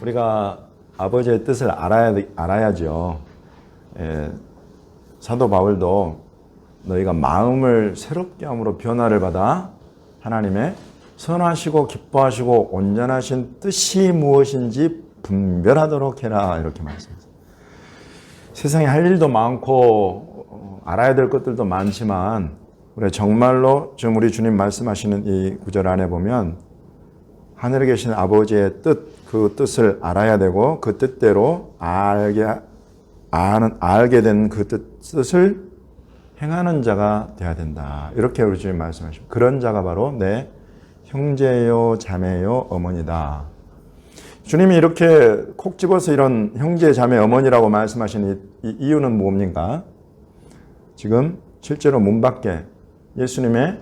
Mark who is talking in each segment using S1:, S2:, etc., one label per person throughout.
S1: 우리가 아버지의 뜻을 알아야죠. 사도 바울도 너희가 마음을 새롭게 함으로 변화를 받아 하나님의 선하시고 기뻐하시고 온전하신 뜻이 무엇인지 분별하도록 해라, 이렇게 말씀하셨어요. 세상에 할 일도 많고 알아야 될 것들도 많지만 우리 정말로 지금 우리 주님 말씀하시는 이 구절 안에 보면 하늘에 계신 아버지의 뜻, 그 뜻을 알아야 되고 그 뜻대로 알게 된 그 뜻을 행하는 자가 되어야 된다, 이렇게 우리 주님 말씀하십니다. 그런 자가 바로 내 형제요 자매요 어머니다. 주님이 이렇게 콕 집어서 이런 형제 자매 어머니라고 말씀하신 이 이유는 뭡니까? 지금 실제로 문 밖에 예수님의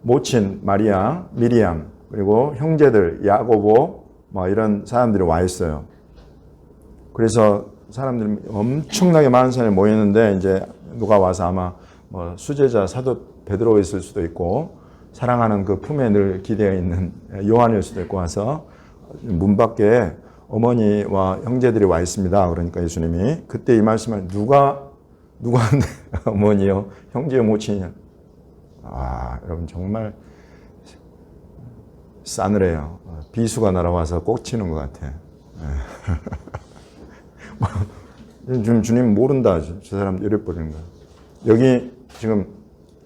S1: 모친 마리아, 미리암, 그리고 형제들 야고보 이런 사람들이 와 있어요. 그래서 사람들이 엄청나게 많은 사람이 모였는데 이제 누가 와서 아마 수제자 사도 베드로였을 수도 있고 사랑하는 그 품에 늘 기대어 있는 요한일 수도 있고 와서 문 밖에 어머니와 형제들이 와 있습니다. 그러니까 예수님이 그때 이 말씀을 누가 내 어머니요 형제요 모친이냐. 여러분 정말 싸늘해요. 비수가 날아와서 꼭 치는 것 같아. 지금 주님 모른다. 저 사람 이래버리는 거야. 여기 지금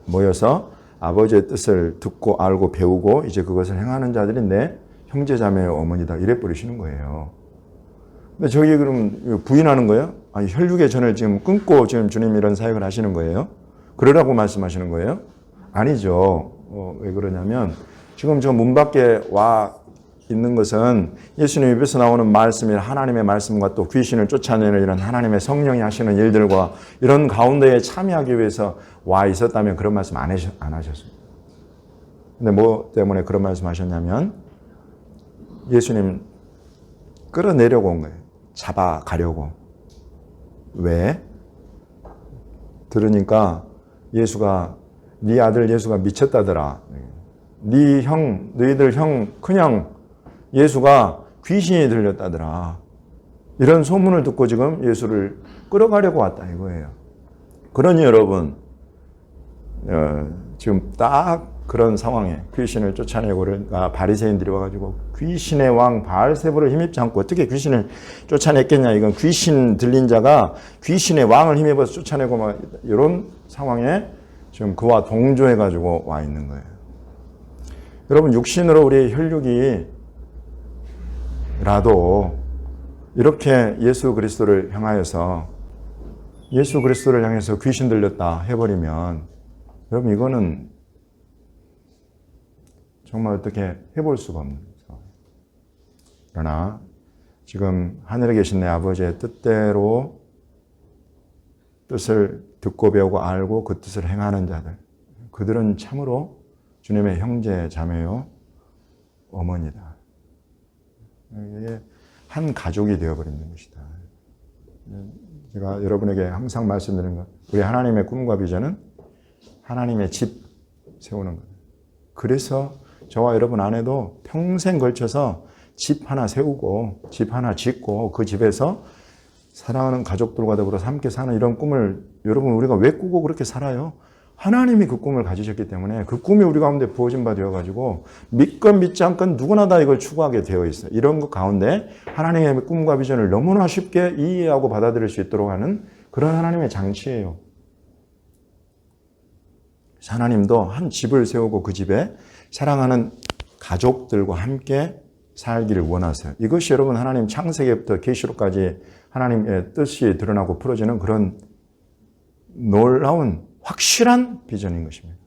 S1: 모여서 아버지의 뜻을 듣고 알고 배우고 이제 그것을 행하는 자들이 내 형제 자매의 어머니다, 이래버리시는 거예요. 근데 저기 그럼 부인하는 거예요? 아니, 혈육의 전을 지금 끊고 지금 주님 이런 사역을 하시는 거예요? 그러라고 말씀하시는 거예요? 아니죠. 왜 그러냐면 지금 저 문 밖에 와 있는 것은 예수님 입에서 나오는 말씀이 하나님의 말씀과 또 귀신을 쫓아내는 이런 하나님의 성령이 하시는 일들과 이런 가운데에 참여하기 위해서 와 있었다면 그런 말씀 안 하셨습니다. 근데 뭐 때문에 그런 말씀 하셨냐면 예수님 끌어내려고 온 거예요. 잡아가려고. 왜? 들으니까 예수가 네 아들 예수가 미쳤다더라. 너희들 형 큰형 예수가 귀신이 들렸다더라. 이런 소문을 듣고 지금 예수를 끌어가려고 왔다 이거예요. 그러니 여러분 지금 딱 그런 상황에 귀신을 쫓아내고 바리새인들이 와가지고 귀신의 왕 바알세부를 힘입지 않고 어떻게 귀신을 쫓아냈겠냐. 이건 귀신 들린 자가 귀신의 왕을 힘입어서 쫓아내고 막 이런 상황에 지금 그와 동조해가지고 와 있는 거예요. 여러분 육신으로 우리의 혈육이 라도 이렇게 예수 그리스도를 향해서 귀신 들렸다 해버리면 여러분 이거는 정말 어떻게 해볼 수가 없는 거죠. 그러나 지금 하늘에 계신 내 아버지의 뜻대로 뜻을 듣고 배우고 알고 그 뜻을 행하는 자들, 그들은 참으로 주님의 형제 자매요 어머니다. 이게 한 가족이 되어버리는 것이다. 제가 여러분에게 항상 말씀드리는 것, 우리 하나님의 꿈과 비전은 하나님의 집 세우는 거예요. 그래서 저와 여러분 안에도 평생 걸쳐서 집 하나 세우고 집 하나 짓고 그 집에서 사랑하는 가족들과 더불어서 함께 사는 이런 꿈을 여러분 우리가 왜 꾸고 그렇게 살아요? 하나님이 그 꿈을 가지셨기 때문에 그 꿈이 우리 가운데 부어진 바 되어가지고 믿건 믿지 않건 누구나 다 이걸 추구하게 되어 있어요. 이런 것 가운데 하나님의 꿈과 비전을 너무나 쉽게 이해하고 받아들일 수 있도록 하는 그런 하나님의 장치예요. 하나님도 한 집을 세우고 그 집에 사랑하는 가족들과 함께 살기를 원하세요. 이것이 여러분 하나님 창세기부터 계시록까지 하나님의 뜻이 드러나고 풀어지는 그런 놀라운 확실한 비전인 것입니다.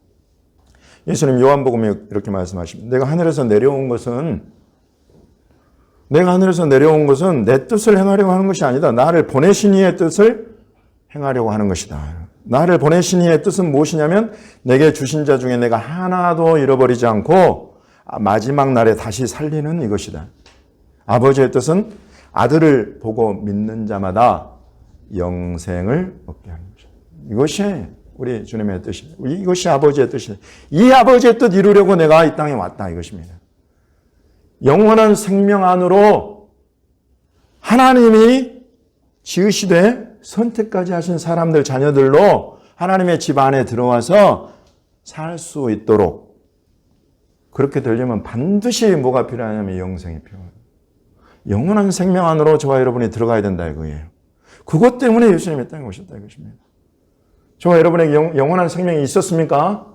S1: 예수님 요한복음에 이렇게 말씀하십니다. 내가 하늘에서 내려온 것은 내 뜻을 행하려고 하는 것이 아니다. 나를 보내신 이의 뜻을 행하려고 하는 것이다. 나를 보내신 이의 뜻은 무엇이냐면 내게 주신 자 중에 내가 하나도 잃어버리지 않고 마지막 날에 다시 살리는 이것이다. 아버지의 뜻은 아들을 보고 믿는 자마다 영생을 얻게 하는 것이다. 이것이 우리 주님의 뜻입니다. 이것이 아버지의 뜻이에요. 이 아버지의 뜻 이루려고 내가 이 땅에 왔다 이것입니다. 영원한 생명 안으로 하나님이 지으시되 선택까지 하신 사람들, 자녀들로 하나님의 집 안에 들어와서 살 수 있도록, 그렇게 되려면 반드시 뭐가 필요하냐면 영생이 필요해요. 영원한 생명 안으로 저와 여러분이 들어가야 된다 이거예요. 그것 때문에 예수님이 땅에 오셨다 이것입니다. 저와 여러분에게 영원한 생명이 있었습니까?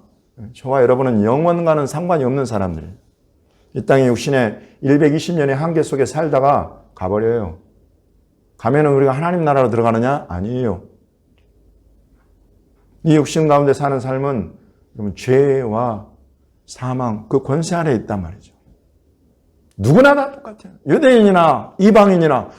S1: 저와 여러분은 영원과는 상관이 없는 사람들이에요. 이 땅에 육신의 120년의 한계 속에 살다가 가버려요. 가면은 우리가 하나님 나라로 들어가느냐? 아니에요. 이 육신 가운데 사는 삶은 여러분 죄와 사망, 그 권세 아래에 있단 말이죠. 누구나 다 똑같아요. 유대인이나 이방인이나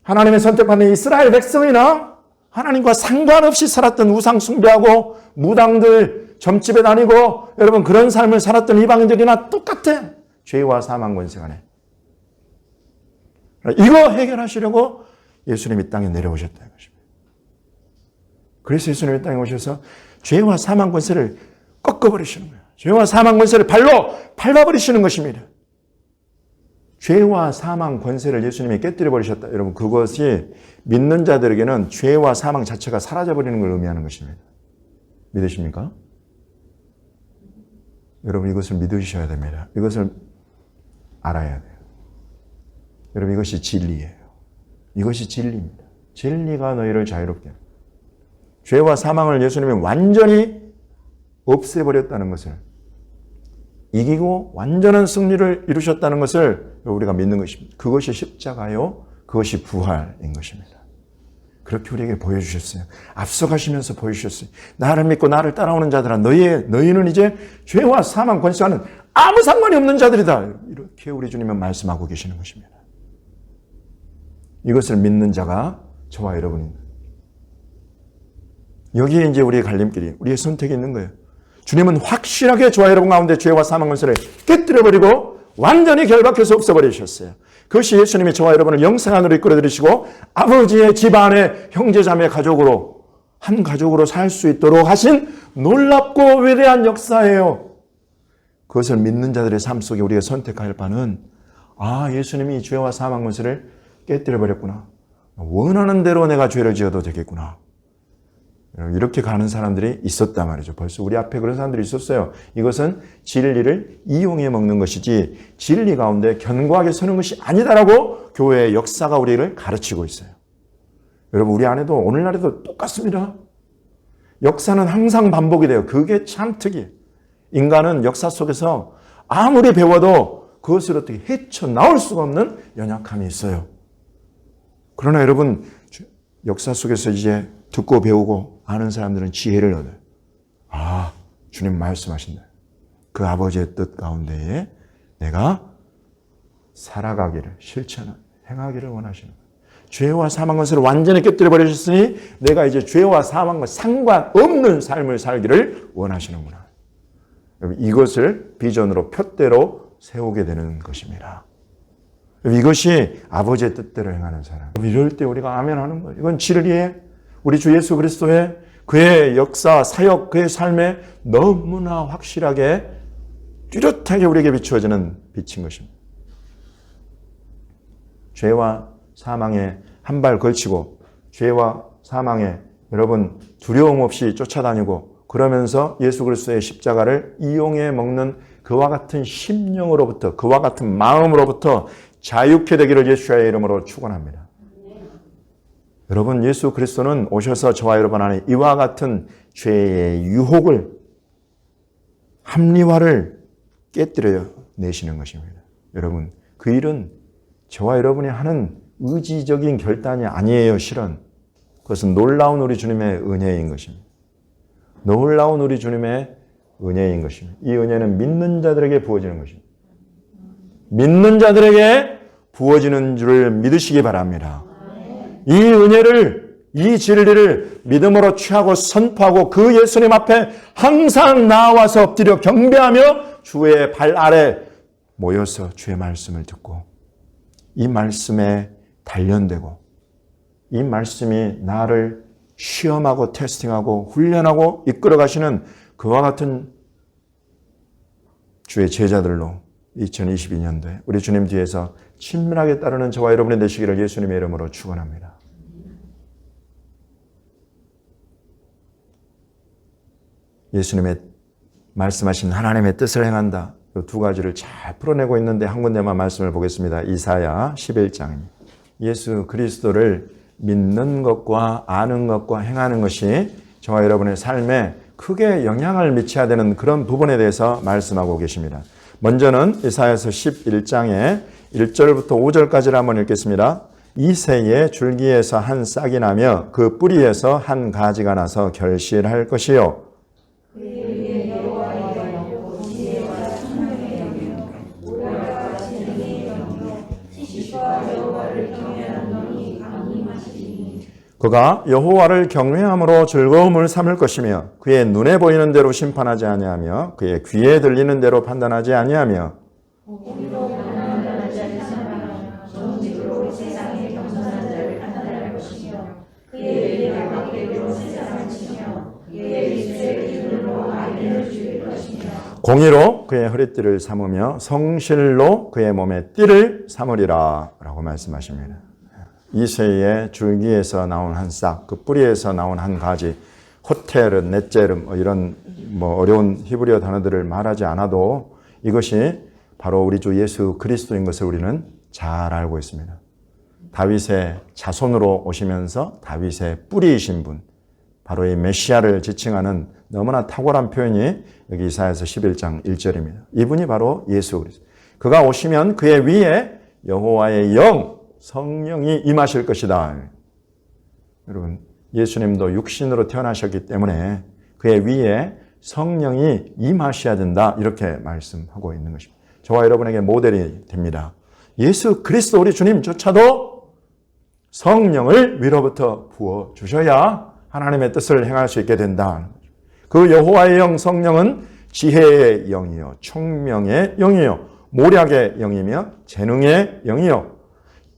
S1: 하나님의 선택받는 이스라엘 백성이나 하나님과 상관없이 살았던 우상 숭배하고 무당들 점집에 다니고 여러분 그런 삶을 살았던 이방인들이나 똑같아. 죄와 사망 권세 안에. 이거 해결하시려고 예수님이 이 땅에 내려오셨다 이것입니다. 그래서 예수님이 이 땅에 오셔서 죄와 사망 권세를 꺾어버리시는 거예요. 죄와 사망 권세를 발로 밟아버리시는 것입니다. 죄와 사망 권세를 예수님이 깨뜨려버리셨다. 여러분 그것이 믿는 자들에게는 죄와 사망 자체가 사라져버리는 걸 의미하는 것입니다. 믿으십니까? 여러분 이것을 믿으셔야 됩니다. 이것을 알아야 돼요. 여러분 이것이 진리예요. 이것이 진리입니다. 진리가 너희를 자유롭게 합니다. 죄와 사망을 예수님이 완전히 없애버렸다는 것을, 이기고 완전한 승리를 이루셨다는 것을 우리가 믿는 것입니다. 그것이 십자가요. 그것이 부활인 것입니다. 그렇게 우리에게 보여주셨어요. 앞서가시면서 보여주셨어요. 나를 믿고 나를 따라오는 자들아 너희는 이제 죄와 사망 권세와는 아무 상관이 없는 자들이다. 이렇게 우리 주님은 말씀하고 계시는 것입니다. 이것을 믿는 자가 저와 여러분입니다. 여기에 이제 우리의 갈림길이, 우리의 선택이 있는 거예요. 주님은 확실하게 저와 여러분 가운데 죄와 사망 권세를 깨뜨려버리고 완전히 결박해서 없애버리셨어요. 그것이 예수님이 저와 여러분을 영생 안으로 이끌어들이시고 아버지의 집안의 형제자매 가족으로, 한 가족으로 살 수 있도록 하신 놀랍고 위대한 역사예요. 그것을 믿는 자들의 삶 속에 우리가 선택할 바는, 아, 예수님이 죄와 사망 권세를 깨뜨려버렸구나. 원하는 대로 내가 죄를 지어도 되겠구나. 이렇게 가는 사람들이 있었단 말이죠. 벌써 우리 앞에 그런 사람들이 있었어요. 이것은 진리를 이용해 먹는 것이지 진리 가운데 견고하게 서는 것이 아니다라고 교회의 역사가 우리를 가르치고 있어요. 여러분 우리 안에도 오늘날에도 똑같습니다. 역사는 항상 반복이 돼요. 그게 참 특이해요. 인간은 역사 속에서 아무리 배워도 그것을 어떻게 헤쳐나올 수가 없는 연약함이 있어요. 그러나 여러분 역사 속에서 이제 듣고 배우고 아는 사람들은 지혜를 얻어요. 아, 주님 말씀하신다. 그 아버지의 뜻 가운데에 내가 살아가기를, 실천하기를, 행하기를 원하시는 거예요. 죄와 사망 권세를 완전히 깨뜨려 버리셨으니 내가 이제 죄와 사망과 상관없는 삶을 살기를 원하시는구나. 이것을 비전으로 표대로 세우게 되는 것입니다. 이것이 아버지의 뜻대로 행하는 사람. 이럴 때 우리가 아멘 하는 거예요. 이건 진리의 우리 주 예수 그리스도의 그의 역사, 사역, 그의 삶에 너무나 확실하게 뚜렷하게 우리에게 비추어지는 빛인 것입니다. 죄와 사망에 한 발 걸치고 죄와 사망에 여러분 두려움 없이 쫓아다니고 그러면서 예수 그리스도의 십자가를 이용해 먹는 그와 같은 심령으로부터, 그와 같은 마음으로부터 자유케 되기를 예수의 이름으로 축원합니다. 여러분 예수 그리스도는 오셔서 저와 여러분 안에 이와 같은 죄의 유혹을, 합리화를 깨뜨려 내시는 것입니다. 여러분 그 일은 저와 여러분이 하는 의지적인 결단이 아니에요. 실은 그것은 놀라운 우리 주님의 은혜인 것입니다. 놀라운 우리 주님의 은혜인 것입니다. 이 은혜는 믿는 자들에게 부어지는 것입니다. 믿는 자들에게 부어지는 줄을 믿으시기 바랍니다. 이 은혜를, 이 진리를 믿음으로 취하고 선포하고 그 예수님 앞에 항상 나와서 엎드려 경배하며 주의 발 아래 모여서 주의 말씀을 듣고 이 말씀에 단련되고 이 말씀이 나를 시험하고 테스팅하고 훈련하고 이끌어 가시는 그와 같은 주의 제자들로 2022년도에 우리 주님 뒤에서 친밀하게 따르는 저와 여러분이 되시기를 예수님의 이름으로 축원합니다. 예수님의 말씀하신 하나님의 뜻을 행한다. 이 두 가지를 잘 풀어내고 있는데 한 군데만 말씀을 보겠습니다. 이사야 11장입니다. 예수 그리스도를 믿는 것과 아는 것과 행하는 것이 저와 여러분의 삶에 크게 영향을 미쳐야 되는 그런 부분에 대해서 말씀하고 계십니다. 먼저는 이사야서 11장의 1절부터 5절까지를 한번 읽겠습니다. 이새의 줄기에서 한 싹이 나며 그 뿌리에서 한 가지가 나서 결실할 것이요. 그가 여호와를 경외함으로 즐거움을 삼을 것이며 그의 눈에 보이는 대로 심판하지 아니하며 그의 귀에 들리는 대로 판단하지 아니하며 공의로 그의 허리띠를 삼으며 성실로 그의 몸에 띠를 삼으리라 라고 말씀하십니다. 이새의 줄기에서 나온 한 싹, 그 뿌리에서 나온 한 가지, 호텔은, 넷제름 이런 어려운 히브리어 단어들을 말하지 않아도 이것이 바로 우리 주 예수 그리스도인 것을 우리는 잘 알고 있습니다. 다윗의 자손으로 오시면서 다윗의 뿌리이신 분, 바로 이 메시아를 지칭하는 너무나 탁월한 표현이 여기 이사야서 11장 1절입니다. 이분이 바로 예수 그리스도. 그가 오시면 그의 위에 여호와의 영, 성령이 임하실 것이다. 여러분, 예수님도 육신으로 태어나셨기 때문에 그의 위에 성령이 임하셔야 된다. 이렇게 말씀하고 있는 것입니다. 저와 여러분에게 모델이 됩니다. 예수 그리스도 우리 주님조차도 성령을 위로부터 부어주셔야 하나님의 뜻을 행할 수 있게 된다. 그 여호와의 영 성령은 지혜의 영이요, 총명의 영이요, 모략의 영이며 재능의 영이요,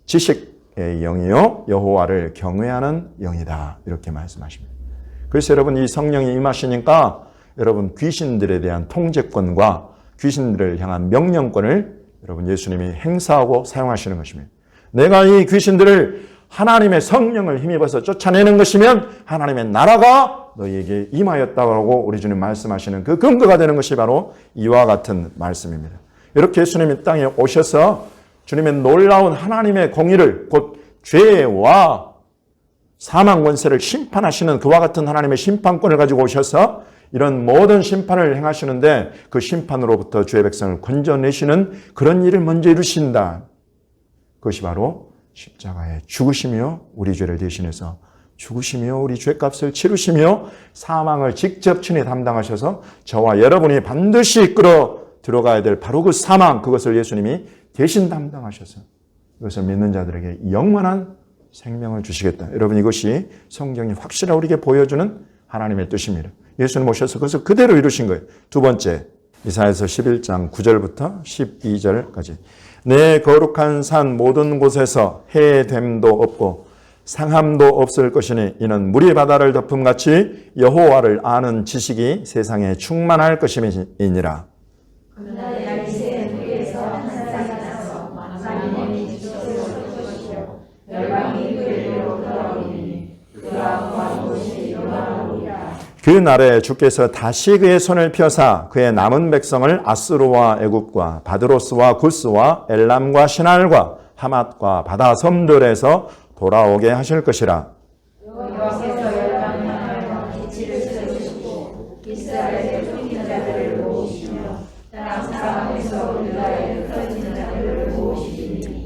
S1: 지식의 영이요 여호와를 경외하는 영이다. 이렇게 말씀하십니다. 그래서 여러분 이 성령이 임하시니까 여러분 귀신들에 대한 통제권과 귀신들을 향한 명령권을 여러분 예수님이 행사하고 사용하시는 것입니다. 내가 이 귀신들을 하나님의 성령을 힘입어서 쫓아내는 것이면 하나님의 나라가 너희에게 임하였다고 우리 주님 말씀하시는 그 근거가 되는 것이 바로 이와 같은 말씀입니다. 이렇게 예수님이 땅에 오셔서 주님의 놀라운 하나님의 공의를 곧 죄와 사망 권세를 심판하시는 그와 같은 하나님의 심판권을 가지고 오셔서 이런 모든 심판을 행하시는데 그 심판으로부터 주의 백성을 건져내시는 그런 일을 먼저 이루신다. 그것이 바로 십자가의 죽으시며 우리 죄를 대신해서 죽으시며 우리 죄값을 치르시며 사망을 직접 친히 담당하셔서 저와 여러분이 반드시 이끌어 들어가야 될 바로 그 사망, 그것을 예수님이 대신 담당하셔서 이것을 믿는 자들에게 영원한 생명을 주시겠다. 여러분 이것이 성경이 확실하게 우리에게 보여주는 하나님의 뜻입니다. 예수님 오셔서 그것을 그대로 이루신 거예요. 두 번째, 이사야서 11장 9절부터 12절까지 내 거룩한 산 모든 곳에서 해됨도 없고 상함도 없을 것이니 이는 물이 바다를 덮음같이 여호와를 아는 지식이 세상에 충만할 것임이니라. 그 날에 주께서 다시 그의 손을 펴사 그의 남은 백성을 아스루와 애굽과 바드로스와 구스와 엘람과 시날과 하맛과 바다 섬들에서 돌아오게 하실 것이라.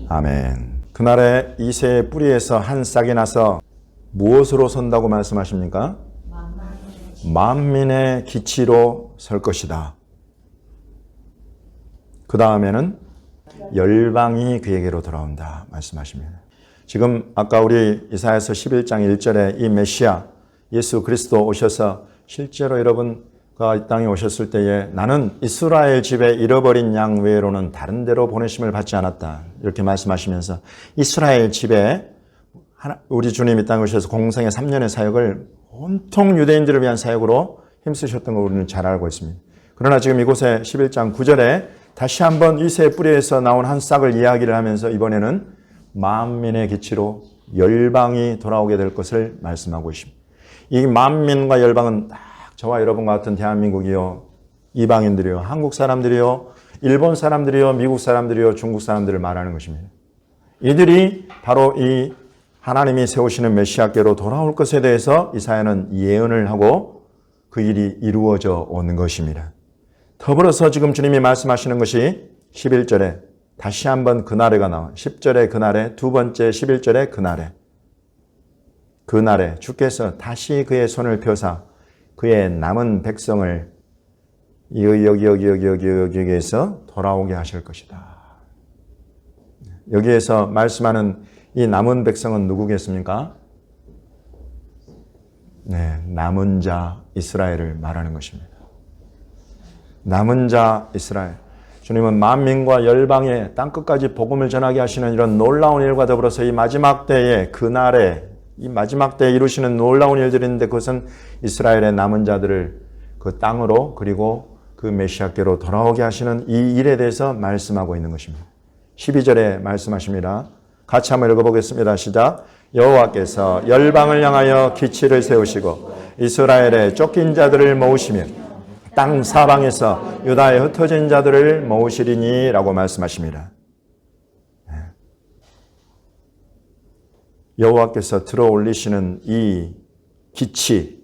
S1: 아멘. 그날에 이새의 뿌리에서 한 싹이 나서 무엇으로 선다고 말씀하십니까? 만민의 기치로 설 것이다. 그 다음에는 열방이 그에게로 돌아온다 말씀하십니다. 지금 아까 우리 이사야서 11장 1절에 이 메시아 예수 그리스도 오셔서 실제로 여러분과 이 땅에 오셨을 때에 나는 이스라엘 집에 잃어버린 양 외로는 다른 데로 보내심을 받지 않았다. 이렇게 말씀하시면서 이스라엘 집에 우리 주님이 이 땅에 오셔서 공생의 3년의 사역을 온통 유대인들을 위한 사역으로 힘쓰셨던 걸 우리는 잘 알고 있습니다. 그러나 지금 이곳에 11장 9절에 다시 한번 이새의 뿌리에서 나온 한 싹을 이야기를 하면서 이번에는 만민의 기치로 열방이 돌아오게 될 것을 말씀하고 있습니다. 이 만민과 열방은 딱 저와 여러분과 같은 대한민국이요, 이방인들이요, 한국 사람들이요, 일본 사람들이요, 미국 사람들이요, 중국 사람들을 말하는 것입니다. 이들이 바로 이 하나님이 세우시는 메시아께로 돌아올 것에 대해서 이사야는 예언을 하고 그 일이 이루어져 오는 것입니다. 더불어서 지금 주님이 말씀하시는 것이 11절에 다시 한번 그날에가 나와 10절에 그날에 두 번째 11절에 그날에 주께서 다시 그의 손을 펴사 그의 남은 백성을 여기에서 돌아오게 하실 것이다. 여기에서 말씀하는 이 남은 백성은 누구겠습니까? 네, 남은 자 이스라엘을 말하는 것입니다. 남은 자 이스라엘. 주님은 만민과 열방의 땅끝까지 복음을 전하게 하시는 이런 놀라운 일과 더불어서 이 마지막 때에 그날에 이 마지막 때에 이루시는 놀라운 일들인데 그것은 이스라엘의 남은 자들을 그 땅으로 그리고 그 메시아께로 돌아오게 하시는 이 일에 대해서 말씀하고 있는 것입니다. 12절에 말씀하십니다. 같이 한번 읽어보겠습니다. 시작. 여호와께서 열방을 향하여 기치를 세우시고 이스라엘의 쫓긴 자들을 모으시며 땅 사방에서 유다의 흩어진 자들을 모으시리니 라고 말씀하십니다. 여호와께서 들어 올리시는 이 기치,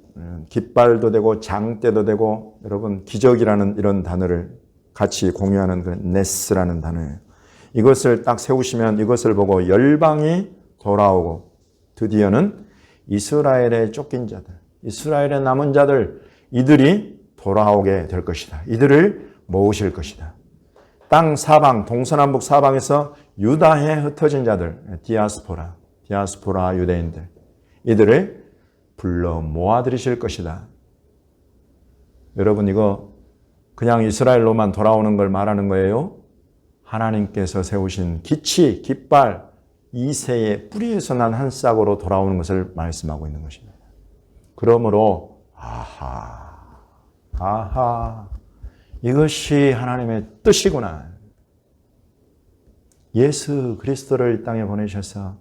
S1: 깃발도 되고 장대도 되고 여러분 기적이라는 이런 단어를 같이 공유하는 그 네스라는 단어예요. 이것을 딱 세우시면 이것을 보고 열방이 돌아오고 드디어는 이스라엘의 쫓긴 자들, 이스라엘의 남은 자들 이들이 돌아오게 될 것이다. 이들을 모으실 것이다. 땅 사방, 동서남북 사방에서 유다에 흩어진 자들, 디아스포라 유대인들 이들을 불러 모아들이실 것이다. 여러분 이거 그냥 이스라엘로만 돌아오는 걸 말하는 거예요? 하나님께서 세우신 기치, 깃발, 이새의 뿌리에서 난 한 싹으로 돌아오는 것을 말씀하고 있는 것입니다. 그러므로 이것이 하나님의 뜻이구나. 예수 그리스도를 이 땅에 보내셔서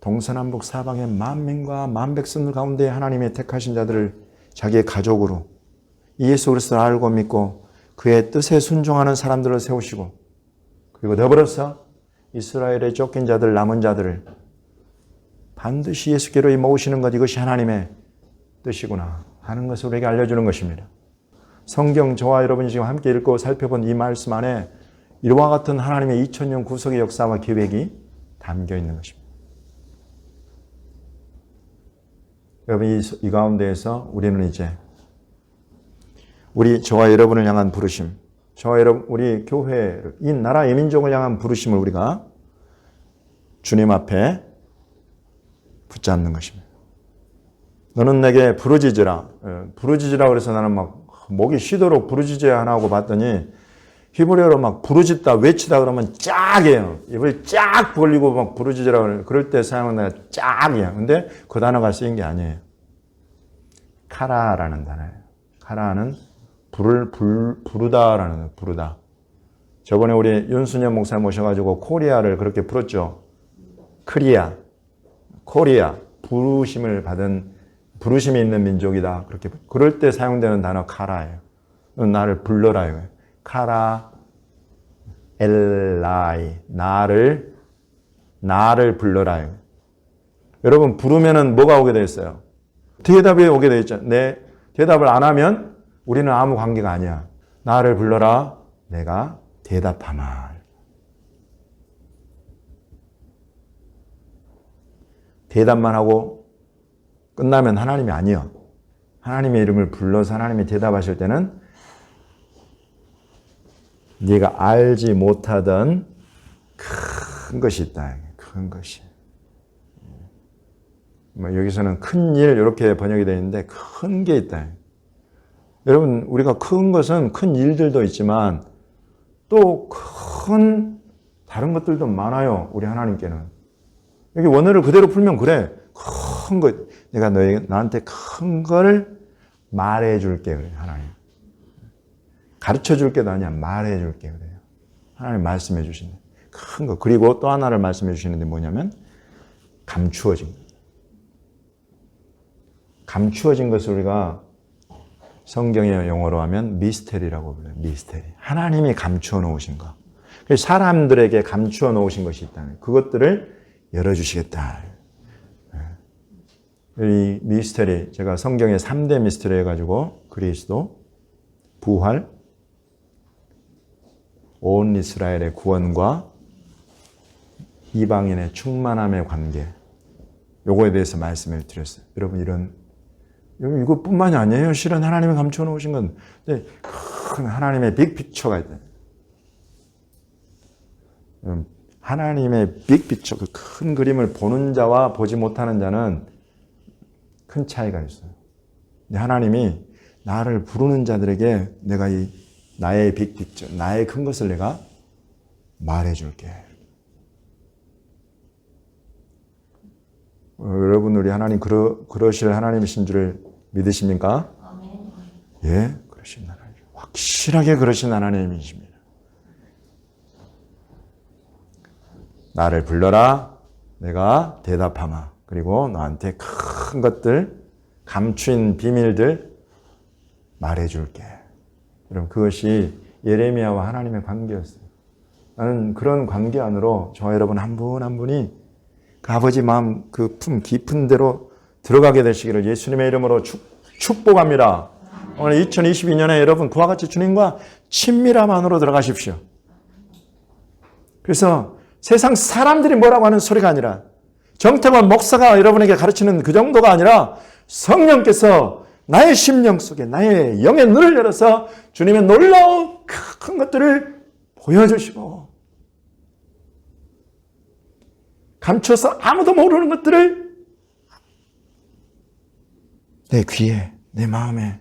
S1: 동서남북 사방의 만민과 만백성들 가운데 하나님의 택하신 자들을 자기의 가족으로 예수 그리스도를 알고 믿고 그의 뜻에 순종하는 사람들을 세우시고 그리고 더불어서 이스라엘의 쫓긴 자들, 남은 자들을 반드시 예수께로 모으시는 것, 이것이 하나님의 뜻이구나 하는 것을 우리에게 알려주는 것입니다. 성경 저와 여러분이 지금 함께 읽고 살펴본 이 말씀 안에 이와 같은 하나님의 2000년 구속의 역사와 계획이 담겨 있는 것입니다. 여러분 이 가운데에서 우리는 이제 저와 여러분을 향한 부르심, 저와 여러분, 우리 교회, 이 나라 이 민족을 향한 부르심을 우리가 주님 앞에 붙잡는 것입니다. 너는 내게 부르짖으라. 부르짖으라 그래서 나는 막 목이 쉬도록 부르짖어야 하나 하고 봤더니 히브리어로 막 부르짖다 외치다 그러면 짝이에요. 입을 쫙 벌리고 막 부르짖으라 그럴 때 사용하는 단어가 짝이야. 근데 그 단어가 쓰인 게 아니에요. 카라라는 단어예요. 카라는 부르다라는 거예요. 부르다. 저번에 우리 윤순현 목사 모셔가지고 코리아를 그렇게 부르죠. 코리아. 부르심이 있는 민족이다. 그렇게. 그럴 때 사용되는 단어 카라예요. 나를 불러라 이거예요. 카라 엘라이. 나를 불러라 이거예요. 여러분 부르면은 뭐가 오게 돼 있어요? 대답이 오게 돼 있죠. 내 대답을 안 하면 우리는 아무 관계가 아니야. 나를 불러라. 내가 대답하마. 대답만 하고 끝나면 하나님이 아니요. 하나님의 이름을 불러서 하나님이 대답하실 때는 네가 알지 못하던 큰 것이 있다. 큰 것이. 여기서는 큰 일 이렇게 번역이 되어 있는데 큰 게 있다. 여러분 우리가 큰 것은 큰 일들도 있지만 또 큰 다른 것들도 많아요. 우리 하나님께는. 여기 원어를 그대로 풀면 그래. 큰 것. 내가 나한테 큰 걸 말해 줄게. 하나님. 가르쳐 줄 게도 아니야. 말해 줄게 그래요. 하나님 말씀해 주시는 큰 거. 그리고 또 하나를 말씀해 주시는데 뭐냐면 감추어진 거. 감추어진 것을 우리가 성경의 용어로 하면 미스테리라고 불러요. 미스테리. 하나님이 감추어 놓으신 거. 사람들에게 감추어 놓으신 것이 있다는 그것들을 열어주시겠다. 이 미스테리, 제가 성경의 3대 미스테리 해가지고 그리스도, 부활, 온 이스라엘의 구원과 이방인의 충만함의 관계, 요거에 대해서 말씀을 드렸어요. 여러분 이것뿐만이 아니에요. 실은 하나님이 감춰 놓으신 건 큰 하나님의 빅피처가 있다. 하나님의 빅피처, 그 큰 그림을 보는 자와 보지 못하는 자는 큰 차이가 있어요. 근데 하나님이 나를 부르는 자들에게 내가 나의 빅픽처, 나의 큰 것을 내가 말해줄게. 여러분 우리 하나님 그러실 하나님이신 줄을 믿으십니까? 예, 그러신 하나님. 확실하게 그러신 하나님이십니다. 나를 불러라, 내가 대답하마. 그리고 너한테 큰 것들, 감춘 비밀들 말해줄게. 여러분 그것이 예레미야와 하나님의 관계였어요. 나는 그런 관계 안으로 저와 여러분 한 분 한 분이 그 아버지 마음 그 품 깊은 데로 들어가게 되시기를 예수님의 이름으로 축복합니다. 오늘 2022년에 여러분 그와 같이 주님과 친밀함 안으로 들어가십시오. 그래서 세상 사람들이 뭐라고 하는 소리가 아니라 정태관 목사가 여러분에게 가르치는 그 정도가 아니라 성령께서 나의 심령 속에 나의 영의 눈을 열어서 주님의 놀라운 큰 것들을 보여주시고 감춰서 아무도 모르는 것들을 내 귀에 내 마음에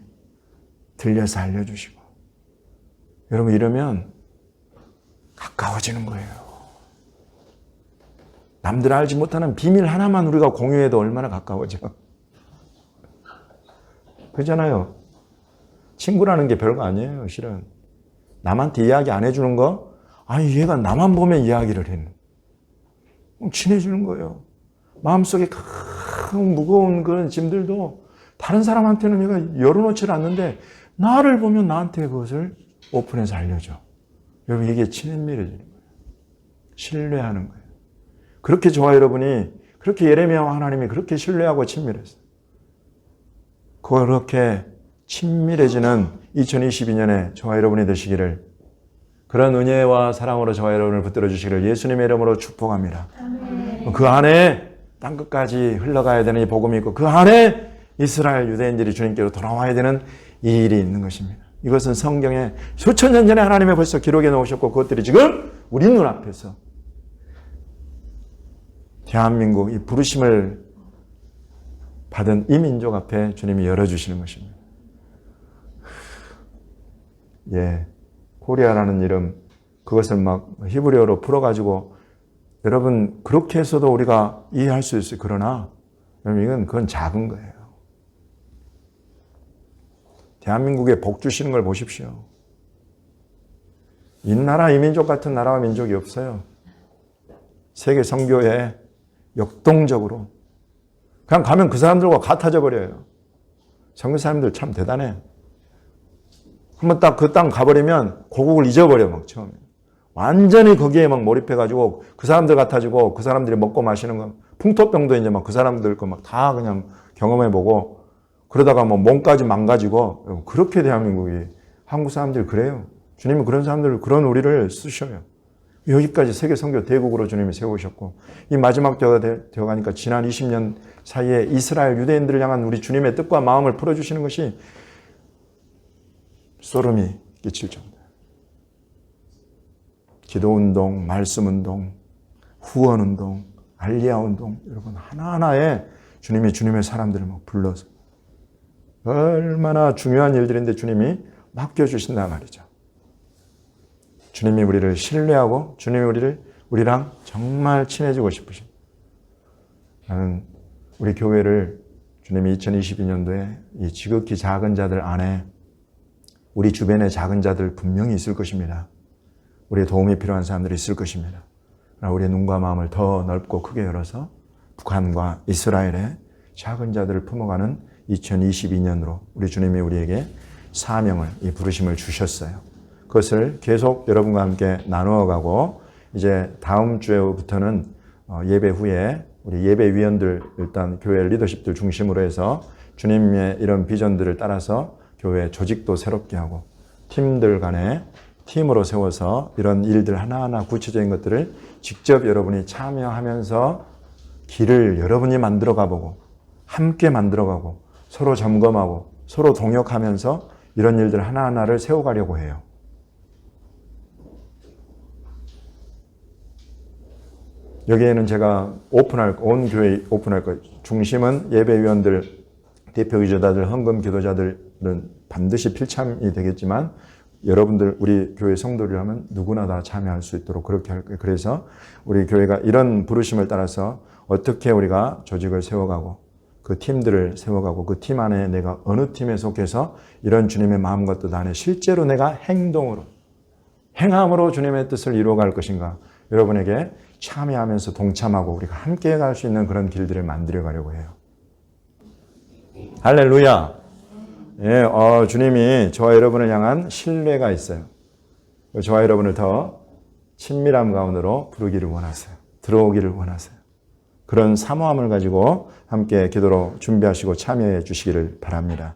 S1: 들려서 알려주시고 여러분 이러면 가까워지는 거예요. 남들 알지 못하는 비밀 하나만 우리가 공유해도 얼마나 가까워져. 그렇잖아요. 친구라는 게 별거 아니에요. 실은 남한테 이야기 안 해주는 거 아니 얘가 나만 보면 이야기를 해. 친해지는 거예요. 마음속에 큰 무거운 그런 짐들도 다른 사람한테는 내가 열어놓지를 않는데 나를 보면 나한테 그것을 오픈해서 알려줘. 여러분 이게 친밀해지는 거예요. 신뢰하는 거예요. 그렇게 저와 여러분이 그렇게 예레미야와 하나님이 그렇게 신뢰하고 친밀했어요. 그렇게 친밀해지는 2022년에 저와 여러분이 되시기를 그런 은혜와 사랑으로 저와 여러분을 붙들어 주시기를 예수님의 이름으로 축복합니다. 아멘. 그 안에 땅끝까지 흘러가야 되는 이 복음이 있고 그 안에 이스라엘 유대인들이 주님께로 돌아와야 되는 이 일이 있는 것입니다. 이것은 성경에 수천 년 전에 하나님이 벌써 기록해 놓으셨고 그것들이 지금 우리 눈앞에서 대한민국 이 부르심을 받은 이 민족 앞에 주님이 열어주시는 것입니다. 예, 코리아라는 이름 그것을 막 히브리어로 풀어가지고 여러분 그렇게 해서도 우리가 이해할 수 있어요. 그러나 여러분 그건 작은 거예요. 대한민국에 복 주시는 걸 보십시오. 이 나라 이 민족 같은 나라와 민족이 없어요. 세계 선교에 역동적으로 그냥 가면 그 사람들과 같아져 버려요. 선교 사람들 참 대단해. 한번 딱 그 땅 가버리면 고국을 잊어버려 막 처음에. 완전히 거기에 막 몰입해가지고 그 사람들 같아지고 그 사람들이 먹고 마시는 거 풍토병도 이제 막 그 사람들 거 막 다 그냥 경험해보고 그러다가 뭐 몸까지 망가지고 그렇게 대한민국이 한국 사람들이 그래요. 주님이 그런 사람들을 그런 우리를 쓰셔요. 여기까지 세계 선교 대국으로 주님이 세우셨고 이 마지막 때가 되어가니까 지난 20년 사이에 이스라엘 유대인들을 향한 우리 주님의 뜻과 마음을 풀어주시는 것이 소름이 끼칠 정도. 기도운동, 말씀운동, 후원운동, 알리아운동 여러분 하나하나에 주님이 주님의 사람들을 막 불러서 얼마나 중요한 일들인데 주님이 맡겨주신단 말이죠. 주님이 우리를 신뢰하고 주님이 우리랑 정말 친해지고 싶으십니다. 나는 우리 교회를 주님이 2022년도에 이 지극히 작은 자들 안에 우리 주변에 작은 자들 분명히 있을 것입니다. 우리의 도움이 필요한 사람들이 있을 것입니다. 우리의 눈과 마음을 더 넓고 크게 열어서 북한과 이스라엘의 작은 자들을 품어가는 2022년으로 우리 주님이 우리에게 사명을, 이 부르심을 주셨어요. 그것을 계속 여러분과 함께 나누어가고 이제 다음 주에부터는 예배 후에 우리 예배위원들, 일단 교회 리더십들 중심으로 해서 주님의 이런 비전들을 따라서 교회 조직도 새롭게 하고 팀들 간에 팀으로 세워서 이런 일들 하나하나 구체적인 것들을 직접 여러분이 참여하면서 길을 여러분이 만들어 가보고 함께 만들어 가고 서로 점검하고 서로 동역하면서 이런 일들 하나하나를 세워가려고 해요. 여기에는 제가 온 교회 오픈할 거예요. 중심은 예배위원들, 대표기도자들, 헌금 기도자들은 반드시 필참이 되겠지만 여러분들, 우리 교회 성도라면 누구나 다 참여할 수 있도록 그렇게 할 거예요. 그래서 우리 교회가 이런 부르심을 따라서 어떻게 우리가 조직을 세워가고 그 팀들을 세워가고 그 팀 안에 내가 어느 팀에 속해서 이런 주님의 마음과 뜻 안에 실제로 내가 행동으로, 행함으로 주님의 뜻을 이루어갈 것인가, 여러분에게 참여하면서 동참하고 우리가 함께 갈 수 있는 그런 길들을 만들어 가려고 해요. 할렐루야. 예, 주님이 저와 여러분을 향한 신뢰가 있어요. 저와 여러분을 더 친밀함 가운데로 부르기를 원하세요. 들어오기를 원하세요. 그런 사모함을 가지고 함께 기도로 준비하시고 참여해 주시기를 바랍니다.